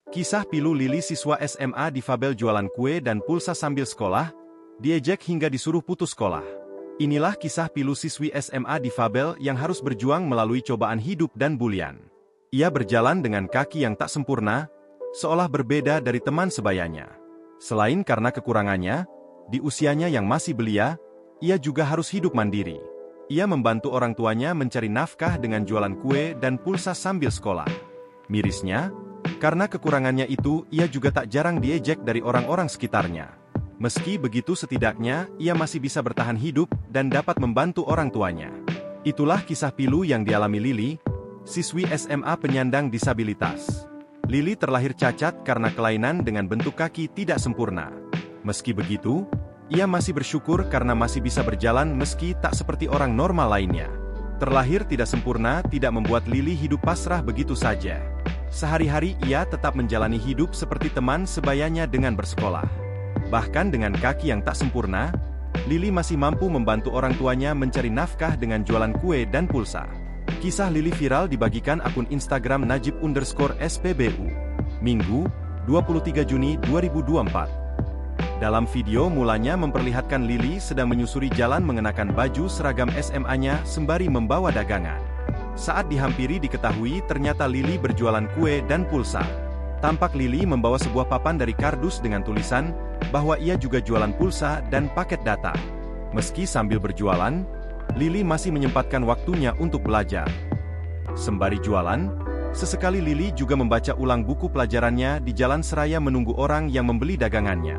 Kisah pilu Lili, siswa SMA difabel jualan kue dan pulsa sambil sekolah, diejek hingga disuruh putus sekolah. Inilah kisah pilu siswi SMA difabel yang harus berjuang melalui cobaan hidup dan bulian. Ia berjalan dengan kaki yang tak sempurna, seolah berbeda dari teman sebayanya. Selain karena kekurangannya, di usianya yang masih belia, ia juga harus hidup mandiri. Ia membantu orang tuanya mencari nafkah dengan jualan kue dan pulsa sambil sekolah. Mirisnya, karena kekurangannya itu, ia juga tak jarang diejek dari orang-orang sekitarnya. Meski begitu, setidaknya ia masih bisa bertahan hidup dan dapat membantu orang tuanya. Itulah kisah pilu yang dialami Lili, siswi SMA penyandang disabilitas. Lili terlahir cacat karena kelainan dengan bentuk kaki tidak sempurna. Meski begitu, ia masih bersyukur karena masih bisa berjalan meski tak seperti orang normal lainnya. Terlahir tidak sempurna tidak membuat Lili hidup pasrah begitu saja. Sehari-hari ia tetap menjalani hidup seperti teman sebayanya dengan bersekolah. Bahkan dengan kaki yang tak sempurna, Lili masih mampu membantu orang tuanya mencari nafkah dengan jualan kue dan pulsa. Kisah Lili viral dibagikan akun Instagram Najib_SPBU. Minggu, 23 Juni 2024. Dalam video mulanya memperlihatkan Lili sedang menyusuri jalan mengenakan baju seragam SMA-nya sembari membawa dagangan. Saat dihampiri diketahui ternyata Lili berjualan kue dan pulsa. Tampak Lili membawa sebuah papan dari kardus dengan tulisan bahwa ia juga jualan pulsa dan paket data. Meski sambil berjualan, Lili masih menyempatkan waktunya untuk belajar. Sembari jualan, sesekali Lili juga membaca ulang buku pelajarannya di jalan seraya menunggu orang yang membeli dagangannya.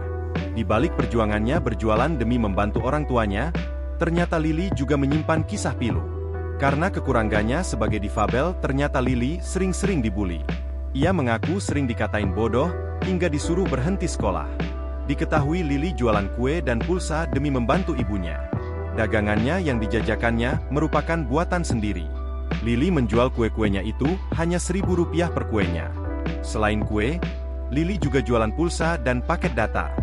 Di balik perjuangannya berjualan demi membantu orang tuanya, ternyata Lili juga menyimpan kisah pilu. Karena kekurangannya sebagai difabel, ternyata Lili sering-sering dibully. Ia mengaku sering dikatain bodoh, hingga disuruh berhenti sekolah. Diketahui Lili jualan kue dan pulsa demi membantu ibunya. Dagangannya yang dijajakannya merupakan buatan sendiri. Lili menjual kue-kuenya itu hanya Rp1.000 per kuenya. Selain kue, Lili juga jualan pulsa dan paket data.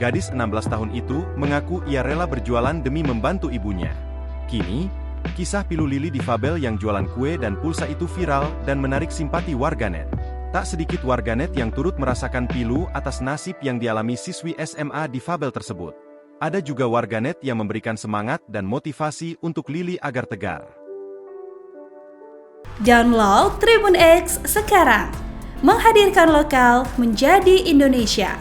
Gadis 16 tahun itu mengaku ia rela berjualan demi membantu ibunya. Kini, kisah pilu Lili difabel yang jualan kue dan pulsa itu viral dan menarik simpati warganet. Tak sedikit warganet yang turut merasakan pilu atas nasib yang dialami siswi SMA difabel tersebut. Ada juga warganet yang memberikan semangat dan motivasi untuk Lili agar tegar. Download Tribun X sekarang, menghadirkan lokal menjadi Indonesia.